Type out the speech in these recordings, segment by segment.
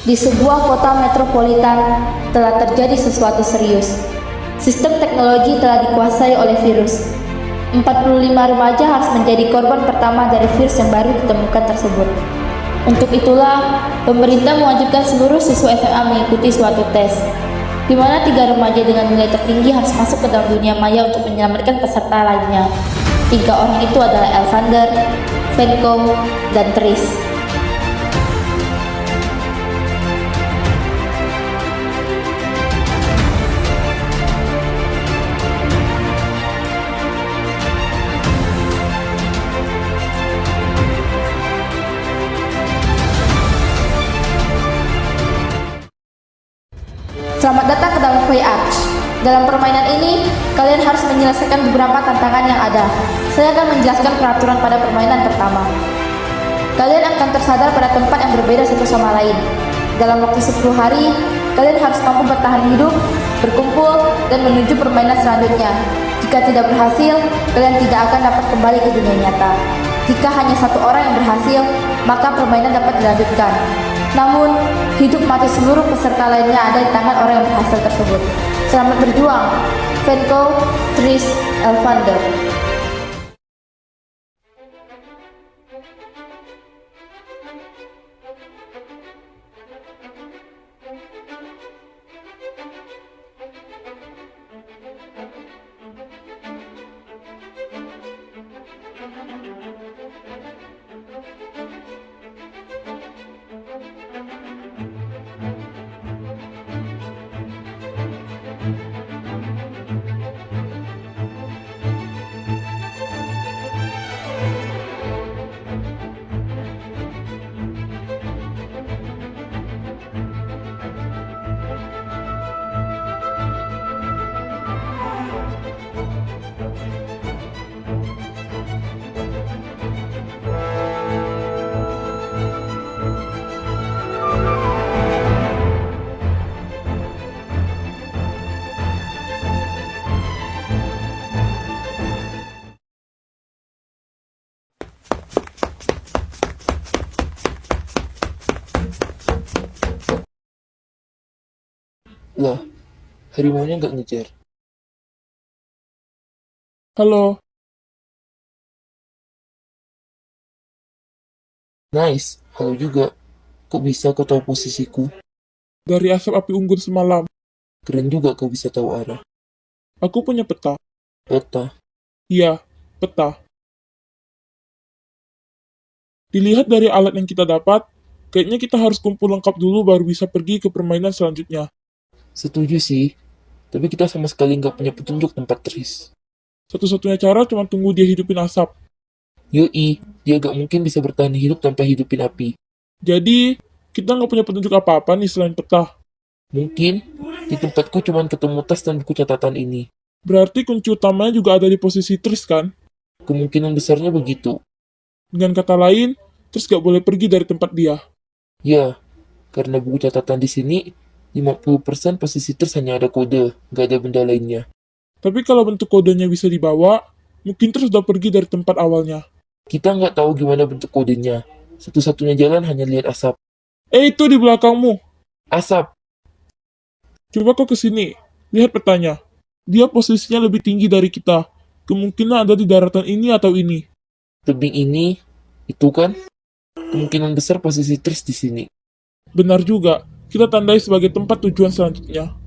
Di sebuah kota metropolitan telah terjadi sesuatu serius. Sistem teknologi telah dikuasai oleh virus. 45 remaja harus menjadi korban pertama dari virus yang baru ditemukan tersebut. Untuk itulah, pemerintah mewajibkan seluruh siswa SMA mengikuti suatu tes, di mana 3 remaja dengan nilai tertinggi harus masuk ke dalam dunia maya untuk menyelamatkan peserta lainnya. 3 orang itu adalah Elvander, Venko, dan Tris. Selamat datang ke dalam Play Arch. Dalam permainan ini, kalian harus menyelesaikan beberapa tantangan yang ada. Saya akan menjelaskan peraturan pada permainan pertama. Kalian akan tersadar pada tempat yang berbeda satu sama lain. Dalam waktu 10 hari, kalian harus mampu bertahan hidup, berkumpul, dan menuju permainan selanjutnya. Jika tidak berhasil, kalian tidak akan dapat kembali ke dunia nyata. Jika hanya 1 orang yang berhasil, maka permainan dapat dilanjutkan. Namun, hidup mati seluruh peserta lainnya ada di tangan orang yang berhasil tersebut. Selamat berjuang, Venko, Tris, Elvander. Lah, harimaunya nggak ngejar. Halo, Nice, halo juga. Kok bisa kau tahu posisiku? dari asap api unggun semalam, Keren juga kau bisa tahu arah. aku punya peta. Peta, Iya, peta. Dilihat dari alat yang kita dapat, kayaknya kita harus kumpul lengkap dulu baru bisa pergi ke permainan selanjutnya. setuju sih. Tapi kita sama sekali nggak punya petunjuk tempat Tris. Satu-satunya cara cuma tunggu dia hidupin asap. Yoi, dia gak mungkin bisa bertahan hidup tanpa hidupin api. Jadi, kita nggak punya petunjuk apa-apa nih selain peta. Mungkin di tempatku cuma ketemu tas dan buku catatan ini. Berarti kunci utamanya juga ada di posisi Tris kan? Kemungkinan besarnya begitu. Dengan kata lain, Tris nggak boleh pergi dari tempat dia. Ya, karena buku catatan di sini 50% posisi Tris hanya ada kode, gak ada benda lainnya. Tapi kalau bentuk kodenya bisa dibawa, mungkin Tris udah pergi dari tempat awalnya. Kita nggak tahu gimana bentuk kodenya. Satu-satunya jalan hanya lihat asap. Itu di belakangmu. Asap! Coba kau ke sini. Lihat petanya. Dia posisinya lebih tinggi dari kita. Kemungkinan ada di daratan ini atau ini. Tebing ini, itu kan? Kemungkinan besar posisi Tris di sini. Benar juga. Kita tandai sebagai tempat tujuan selanjutnya.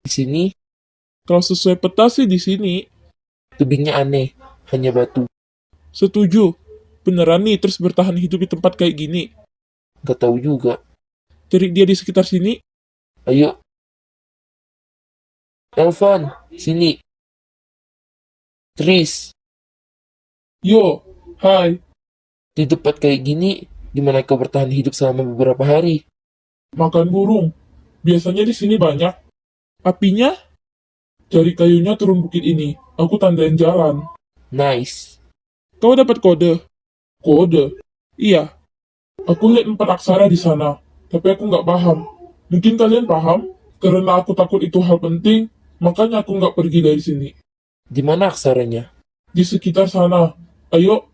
Di sini, Kalau sesuai peta sih di sini. tebingnya aneh, hanya batu. Setuju. Beneran nih terus bertahan hidup di tempat kayak gini. Gak tahu juga. Cari dia di sekitar sini. Ayo. Elvan, sini. Tris, Yo, hai. di tempat kayak gini, gimana kau bertahan hidup selama beberapa hari? Makan burung. Biasanya di sini banyak. Apinya? Cari kayunya turun bukit ini. Aku tandain jalan. Nice. Kau dapat kode? Kode? Iya. Aku lihat 4 aksara di sana, tapi aku nggak paham. Mungkin kalian paham? Karena aku takut itu hal penting, makanya aku nggak pergi dari sini. Di mana aksaranya? Di sekitar sana. Ayo,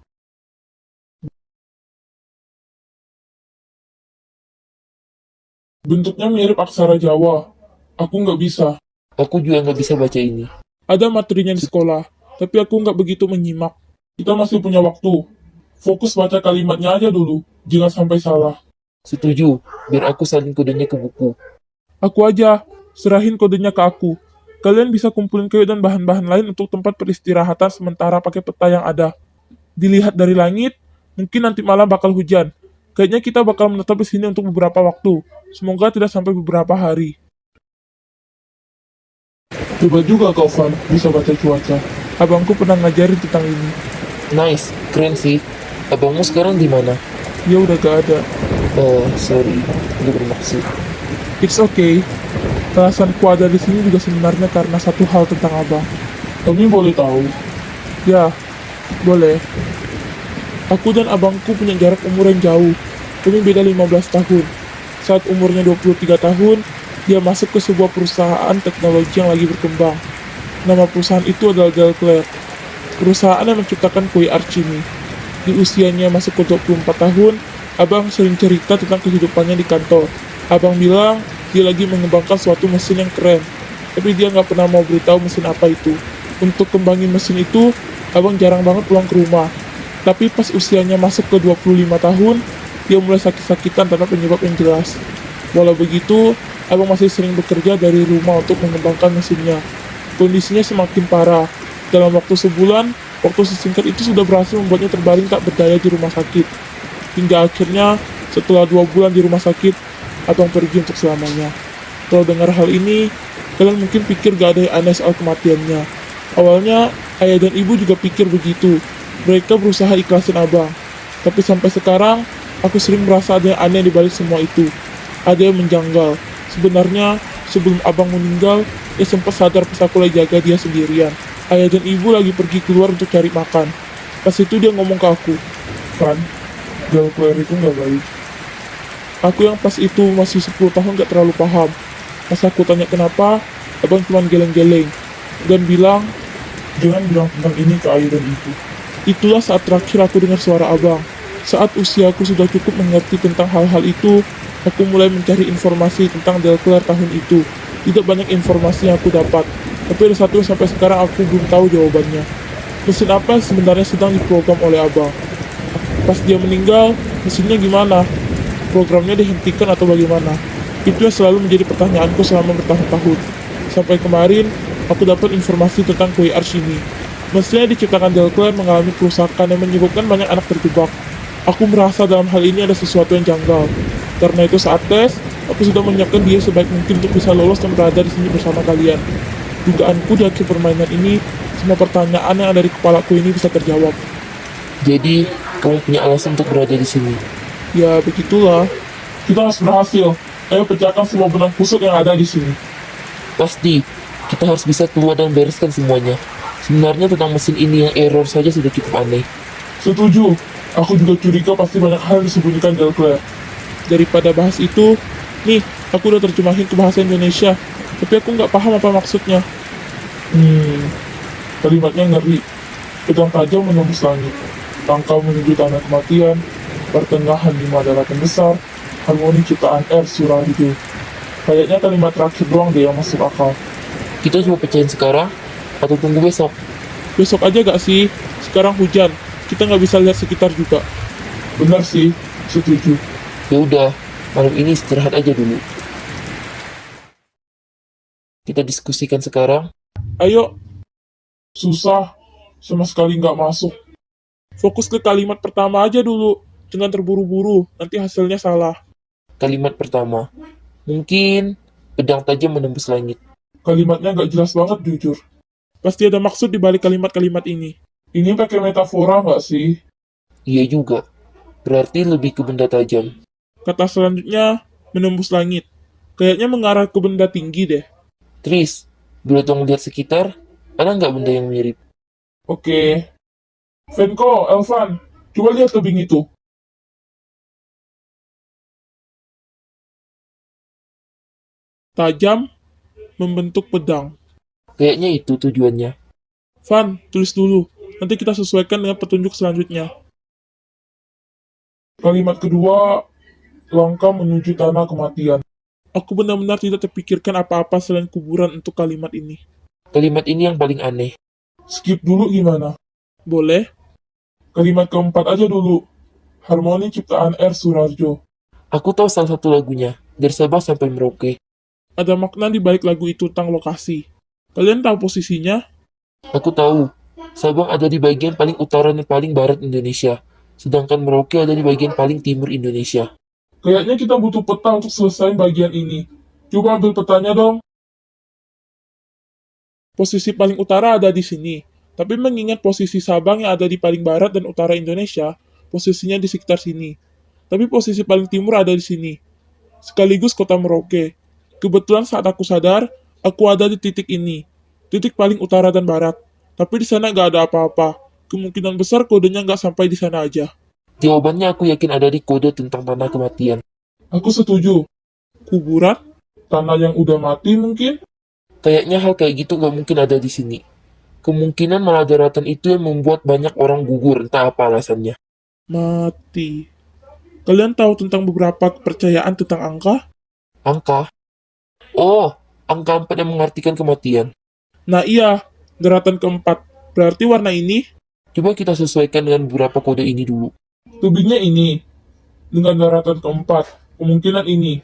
Bentuknya mirip aksara Jawa. Aku nggak bisa. Aku juga nggak bisa baca ini. Ada materinya di sekolah, tapi aku nggak begitu menyimak. Kita masih punya waktu. Fokus baca kalimatnya aja dulu, jangan sampai salah. Setuju, biar aku salin kodenya ke buku. Aku aja, serahin kodenya ke aku. Kalian bisa kumpulin kayu dan bahan-bahan lain untuk tempat peristirahatan sementara pakai peta yang ada. Dilihat dari langit, mungkin nanti malam bakal hujan. Kayaknya kita bakal menetap di sini untuk beberapa waktu. Semoga tidak sampai beberapa hari. Coba juga kau, Van, bisa baca cuaca. Abangku pernah ngajarin tentang ini. Nice, keren sih. Abangmu sekarang di mana? Dia udah gak ada. Sorry, nggak bermaksud. It's okay. Alasanku ada di sini juga sebenarnya karena satu hal tentang abang. Kami boleh tahu? Ya, boleh. Aku dan abangku punya jarak umur yang jauh. Kami beda 15 tahun. Saat umurnya 23 tahun, dia masuk ke sebuah perusahaan teknologi yang lagi berkembang. Nama perusahaan itu adalah Delclair. Perusahaan yang menciptakan kue Archie. Di usianya masuk ke 24 tahun, abang sering cerita tentang kehidupannya di kantor. Abang bilang dia lagi mengembangkan suatu mesin yang keren, tapi dia nggak pernah mau beritahu mesin apa itu. Untuk kembangin mesin itu, abang jarang banget pulang ke rumah. Tapi pas usianya masuk ke 25 tahun, dia mulai sakit-sakitan tanpa penyebab yang jelas. Walau begitu, abang masih sering bekerja dari rumah untuk mengembangkan mesinnya. Kondisinya semakin parah. Dalam waktu sebulan, waktu sesingkat itu sudah berhasil membuatnya terbaring tak berdaya di rumah sakit. Hingga akhirnya, setelah 2 bulan di rumah sakit, abang pergi untuk selamanya. Kalau dengar hal ini, kalian mungkin pikir gak ada yang aneh soal kematiannya. Awalnya, ayah dan ibu juga pikir begitu. Mereka berusaha ikhlasin abang. Tapi sampai sekarang, aku sering merasa ada yang aneh di balik semua itu. Ada yang menjanggal. Sebenarnya, sebelum abang meninggal, dia sempat sadar pas aku lagi jaga dia sendirian. Ayah dan ibu lagi pergi keluar untuk cari makan. Pas itu dia ngomong ke aku, Van, Delclair itu nggak baik. Aku yang pas itu masih 10 tahun gak terlalu paham. Pas aku tanya kenapa, abang cuma geleng-geleng dan bilang, jangan bilang tentang ini ke ayah dan ibu. Itulah saat terakhir aku dengar suara abang. Saat usiaku sudah cukup mengerti tentang hal-hal itu, aku mulai mencari informasi tentang Delclair tahun itu. Tidak banyak informasi yang aku dapat, tapi ada satu yang sampai sekarang aku belum tahu jawabannya. Mesin apa yang sebenarnya sedang diprogram oleh abang? Pas dia meninggal, mesinnya gimana? Programnya dihentikan atau bagaimana? Itu yang selalu menjadi pertanyaanku selama bertahun-tahun. Sampai kemarin, aku dapat informasi tentang kue Arch ini. Mesin yang diciptakan Delclair mengalami kerusakan yang menyebabkan banyak anak terjebak. Aku merasa dalam hal ini ada sesuatu yang janggal. Karena itu saat tes, aku sudah menyiapkan dia sebaik mungkin untuk bisa lolos dan berada di sini bersama kalian. Dugaanku di akhir permainan ini, semua pertanyaan yang ada di kepalaku ini bisa terjawab. Jadi, kamu punya alasan untuk berada di sini. Ya, begitulah. Kita harus berhasil. Ayo pecahkan semua benang kusut yang ada di sini. Pasti, kita harus bisa keluar dan bereskan semuanya. Sebenarnya tentang mesin ini yang error saja sudah cukup aneh. Setuju. Aku juga curiga pasti banyak hal yang disembunyikan Delclair. Daripada bahas itu, nih, aku udah terjemahin ke bahasa Indonesia. Tapi aku nggak paham apa maksudnya. Kalimatnya ngeri. Pedang tajam menembus langit. Tangkal menuju tanah kematian. Pertengahan 5 daratan besar. Harmoni ciptaan R. Surarido. Kayaknya kalimat terakhir doang deh yang masuk akal. Kita coba pecahin sekarang, atau tunggu besok. Besok aja gak sih? Sekarang hujan. Kita nggak bisa lihat sekitar juga. Benar sih. Setuju. Ya udah, malam ini istirahat aja dulu. Kita diskusikan sekarang. Ayo. Susah. Sama sekali nggak masuk. Fokus ke kalimat pertama aja dulu. Jangan terburu-buru. Nanti hasilnya salah. Kalimat pertama. Mungkin pedang tajam menembus langit. Kalimatnya nggak jelas banget jujur. Pasti ada maksud di balik kalimat-kalimat ini. Ini pakai metafora nggak sih? Iya juga. Berarti lebih ke benda tajam. Kata selanjutnya, menembus langit. Kayaknya mengarah ke benda tinggi deh. Tris, boleh tolong lihat sekitar? Ada nggak benda yang mirip? Oke. Venko, Elvan, coba lihat tebing itu. Tajam, membentuk pedang. Kayaknya itu tujuannya. Van, tulis dulu. Nanti kita sesuaikan dengan petunjuk selanjutnya. Kalimat kedua, langkah menuju tanah kematian. Aku benar-benar tidak terpikirkan apa-apa selain kuburan untuk kalimat ini. Kalimat ini yang paling aneh. Skip dulu gimana? Boleh? Kalimat keempat aja dulu. Harmoni ciptaan R. Surarjo. Aku tahu salah satu lagunya, dari Sabang sampai Merauke. Ada makna di balik lagu itu tentang lokasi. Kalian tahu posisinya? Aku tahu, Sabang ada di bagian paling utara dan paling barat Indonesia, sedangkan Merauke ada di bagian paling timur Indonesia. Kayaknya kita butuh peta untuk selesai bagian ini. Coba ambil petanya dong. Posisi paling utara ada di sini. Tapi mengingat posisi Sabang yang ada di paling barat dan utara Indonesia, posisinya di sekitar sini. Tapi posisi paling timur ada di sini. Sekaligus kota Merauke. Kebetulan saat aku sadar, aku ada di titik ini. Titik paling utara dan barat. Tapi di sana nggak ada apa-apa. Kemungkinan besar kodenya nggak sampai di sana aja. Jawabannya aku yakin ada di kode tentang tanah kematian. Aku setuju. Kuburan? Tanah yang udah mati mungkin? Kayaknya hal kayak gitu nggak mungkin ada di sini. Kemungkinan malah daratan itu yang membuat banyak orang gugur, entah apa alasannya. Mati. Kalian tahu tentang beberapa kepercayaan tentang angka? Angka? Oh, angka 4 yang mengartikan kematian. Nah iya, daratan keempat. Berarti warna ini, Coba kita sesuaikan dengan beberapa kode ini dulu. tubingnya ini. Dengan daratan keempat, kemungkinan ini.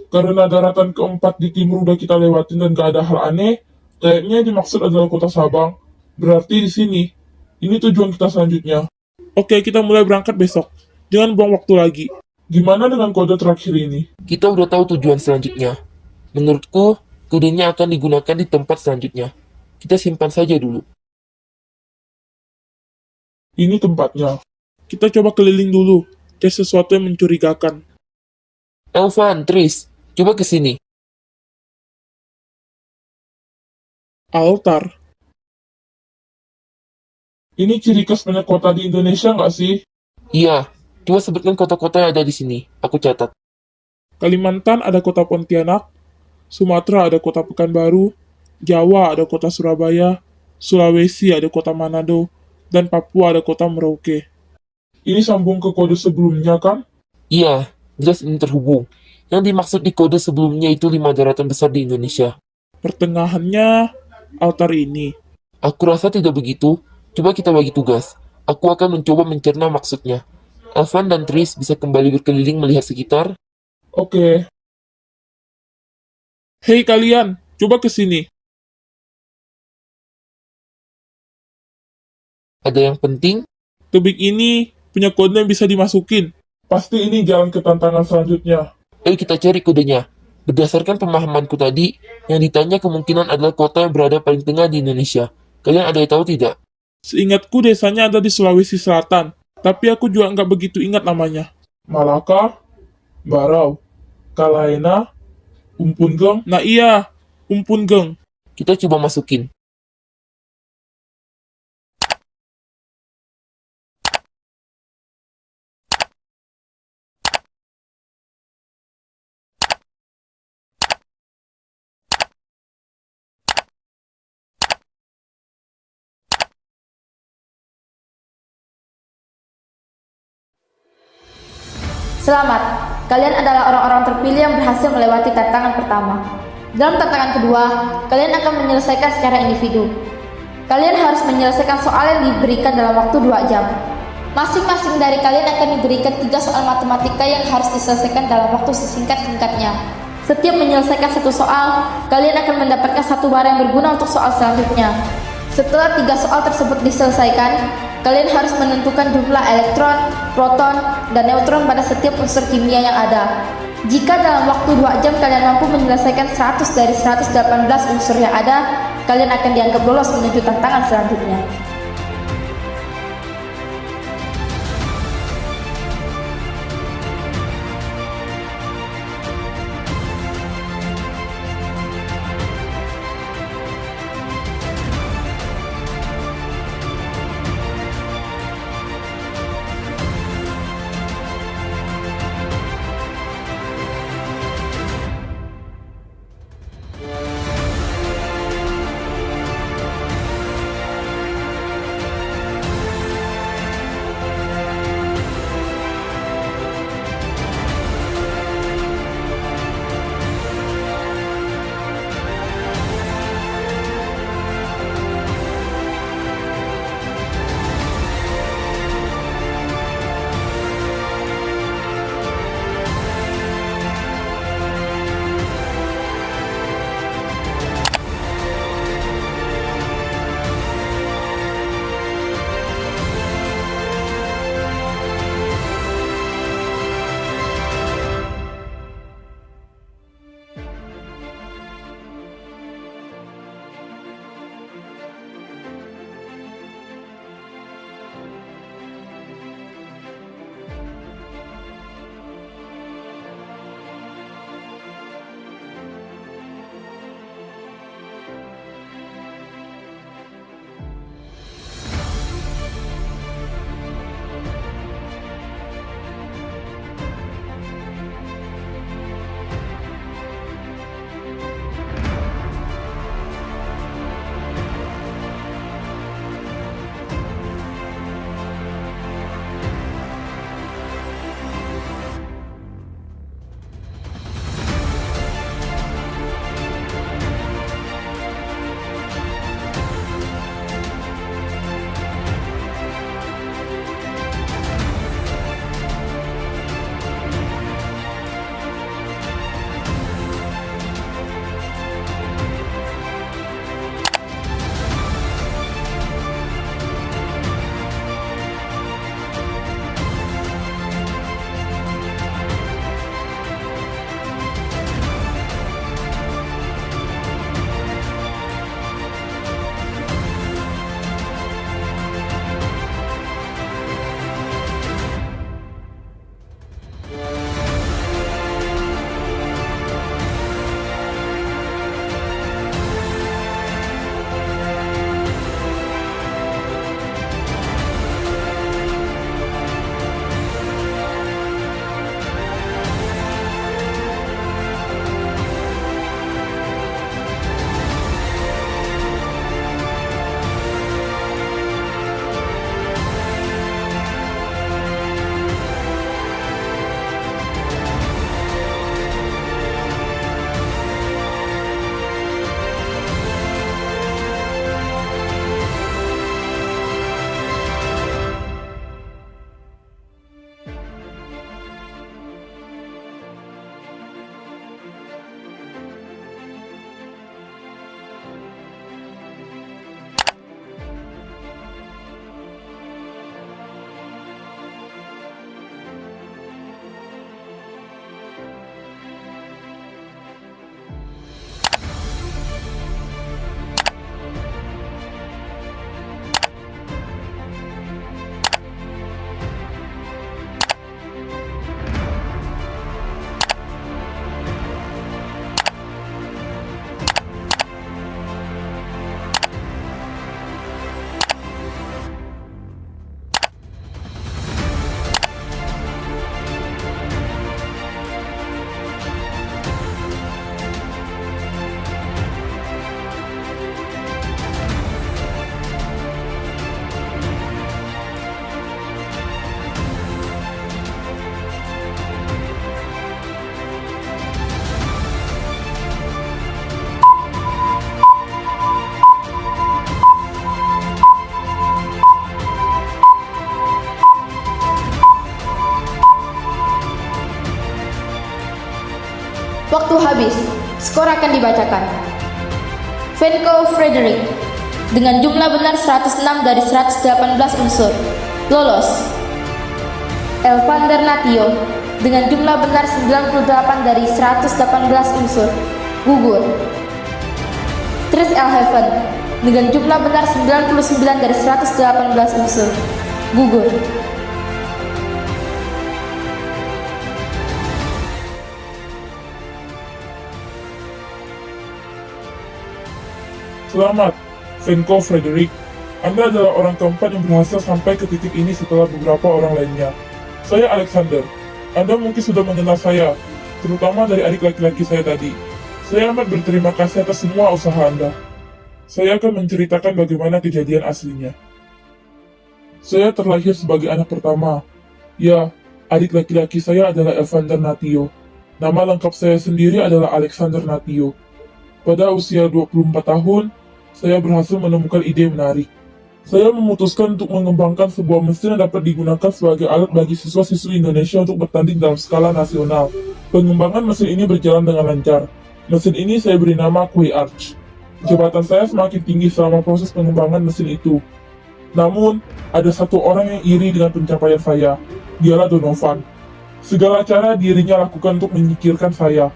Karena daratan keempat di timur udah kita lewatin dan gak ada hal aneh, kayaknya yang dimaksud adalah kota Sabang. Berarti di sini. Ini tujuan kita selanjutnya. Oke, kita mulai berangkat besok. Jangan buang waktu lagi. Gimana dengan kode terakhir ini? Kita udah tahu tujuan selanjutnya. Menurutku, kodenya akan digunakan di tempat selanjutnya. Kita simpan saja dulu. Ini tempatnya. Kita coba keliling dulu. Cari sesuatu yang mencurigakan. Elvan, Tris, coba ke sini. Altar. Ini ciri khas banyak kota di Indonesia nggak sih? Iya, coba sebutkan kota-kota yang ada di sini. Aku catat. Kalimantan ada kota Pontianak, Sumatera ada kota Pekanbaru, Jawa ada kota Surabaya, Sulawesi ada kota Manado, dan Papua ada kota Merauke. Ini sambung ke kode sebelumnya kan? Iya, jelas ini terhubung. Yang dimaksud di kode sebelumnya itu 5 daratan besar di Indonesia. Pertengahannya altar ini. Aku rasa tidak begitu. Coba kita bagi tugas. Aku akan mencoba mencerna maksudnya. Elvan dan Tris bisa kembali berkeliling melihat sekitar. Oke. Hei kalian, coba ke sini. Ada yang penting? Tubing ini punya kode yang bisa dimasukin. Pasti ini jalan ke tantangan selanjutnya. Ayo kita cari kodenya. Berdasarkan pemahamanku tadi, yang ditanya kemungkinan adalah kota yang berada paling tengah di Indonesia. Kalian ada yang tahu tidak? Seingatku desanya ada di Sulawesi Selatan, tapi aku juga nggak begitu ingat namanya. Malaka, Barau, Kalaena, Umpunggeng. Nah iya, Umpunggeng. Kita coba masukin. Selamat, kalian adalah orang-orang terpilih yang berhasil melewati tantangan pertama. Dalam tantangan kedua, kalian akan menyelesaikan secara individu. Kalian harus menyelesaikan soal yang diberikan dalam waktu 2 jam. Masing-masing dari kalian akan diberikan 3 soal matematika yang harus diselesaikan dalam waktu sesingkat-singkatnya. Setiap menyelesaikan satu soal, kalian akan mendapatkan satu barang yang berguna untuk soal selanjutnya. Setelah 3 soal tersebut diselesaikan, kalian harus menentukan jumlah elektron, proton, dan neutron pada setiap unsur kimia yang ada. Jika dalam waktu 2 jam kalian mampu menyelesaikan 100 dari 118 unsur yang ada, kalian akan dianggap lolos menuju tantangan selanjutnya. Waktu habis. Skor akan dibacakan. Venko Frederick dengan jumlah benar 106 dari 118 unsur, lolos. Elvander Natio dengan jumlah benar 98 dari 118 unsur, gugur. Tris Elheaven dengan jumlah benar 99 dari 118 unsur, gugur. Selamat, Venko Frederick. Anda adalah orang keempat yang berhasil sampai ke titik ini setelah beberapa orang lainnya. Saya Alexander. Anda mungkin sudah mengenal saya, terutama dari adik laki-laki saya tadi. Saya amat berterima kasih atas semua usaha Anda. Saya akan menceritakan bagaimana kejadian aslinya. Saya terlahir sebagai anak pertama. Ya, adik laki-laki saya adalah Elvander Natio. Nama lengkap saya sendiri adalah Alexander Natio. Pada usia 24 tahun, saya berhasil menemukan ide menarik. Saya memutuskan untuk mengembangkan sebuah mesin yang dapat digunakan sebagai alat bagi siswa-siswi Indonesia untuk bertanding dalam skala nasional. Pengembangan mesin ini berjalan dengan lancar. Mesin ini saya beri nama Kue Arch. Jabatan saya semakin tinggi selama proses pengembangan mesin itu. Namun, ada satu orang yang iri dengan pencapaian saya. Dialah Donovan. Segala cara dirinya lakukan untuk menyingkirkan saya.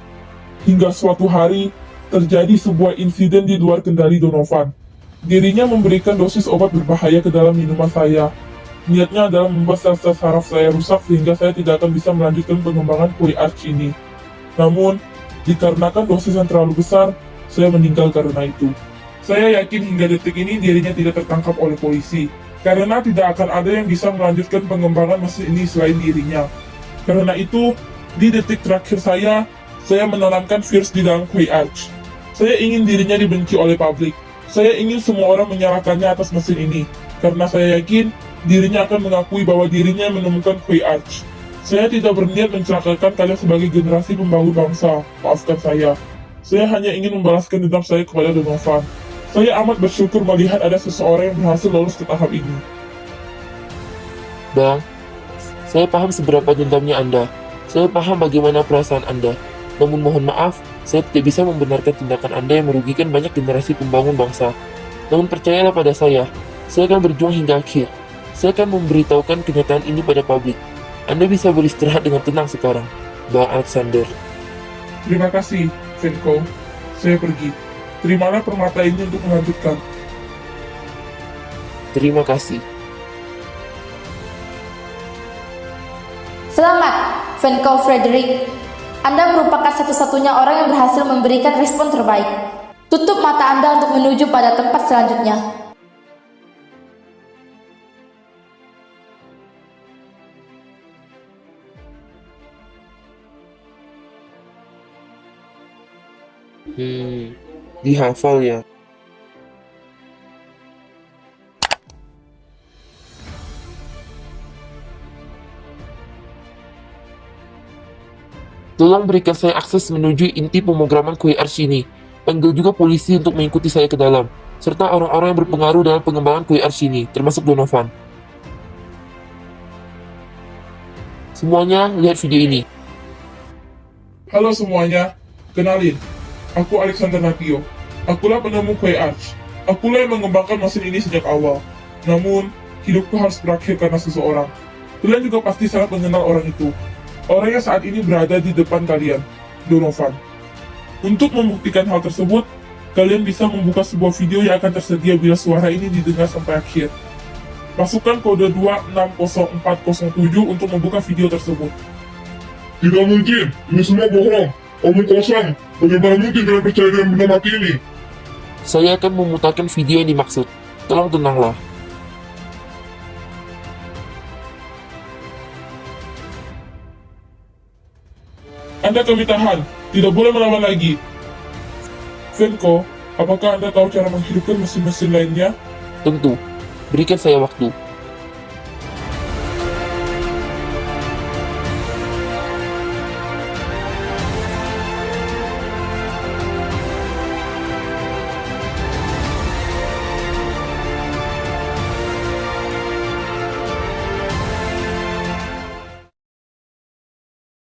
Hingga suatu hari, terjadi sebuah insiden di luar kendali Donovan. Dirinya memberikan dosis obat berbahaya ke dalam minuman saya. Niatnya adalah membuat sel-sel saraf saya rusak sehingga saya tidak akan bisa melanjutkan pengembangan Kue Arch ini. Namun, dikarenakan dosis yang terlalu besar, saya meninggal karena itu. Saya yakin hingga detik ini dirinya tidak tertangkap oleh polisi, karena tidak akan ada yang bisa melanjutkan pengembangan mesin ini selain dirinya. Karena itu, di detik terakhir saya menanamkan virus di dalam Kue Arch. Saya ingin dirinya dibenci oleh publik. Saya ingin semua orang menyalahkannya atas mesin ini, karena saya yakin dirinya akan mengakui bahwa dirinya menemukan Kue Arch. Saya tidak berniat mencelakakan kalian sebagai generasi pembangun bangsa. Maafkan saya. Saya hanya ingin membalaskan dendam saya kepada Donovan. Saya amat bersyukur melihat ada seseorang yang berhasil lolos ke tahap ini. Bang, saya paham seberapa dendamnya Anda. Saya paham bagaimana perasaan Anda. Namun mohon maaf, saya tidak bisa membenarkan tindakan Anda yang merugikan banyak generasi pembangun bangsa. Namun percayalah pada saya akan berjuang hingga akhir. Saya akan memberitahukan kenyataan ini pada publik. Anda bisa beristirahat dengan tenang sekarang, Bang Alexander. Terima kasih, Venko. Saya pergi. Terimalah permata ini untuk melanjutkan. Terima kasih. Selamat, Venko Frederick. Anda merupakan satu-satunya orang yang berhasil memberikan respon terbaik. Tutup mata Anda untuk menuju pada tempat selanjutnya. Dihafal ya. Tolong berikan saya akses menuju inti pemrograman Kue Arch ini. Panggil juga polisi untuk mengikuti saya ke dalam, serta orang-orang yang berpengaruh dalam pengembangan Kue Arch ini, termasuk Donovan. Semuanya lihat video ini. Halo semuanya, kenalin. Aku Alexander Natio. Akulah penemu Kue Arch. Akulah yang mengembangkan mesin ini sejak awal. Namun, hidupku harus berakhir karena seseorang. Kalian juga pasti sangat mengenal orang itu. Orang yang saat ini berada di depan kalian, Donovan. Untuk membuktikan hal tersebut, kalian bisa membuka sebuah video yang akan tersedia bila suara ini didengar sampai akhir. Masukkan kode 260407 untuk membuka video tersebut. Tidak mungkin, ini semua bohong, omong kosong. Bagaimana mungkin kalian percaya dengan benda mati ini? Saya akan memutarkan video yang dimaksud. Tolong tenanglah. Anda kami tahan, tidak boleh melawan lagi. Venko, apakah Anda tahu cara menghidupkan mesin-mesin lainnya? Tentu, berikan saya waktu.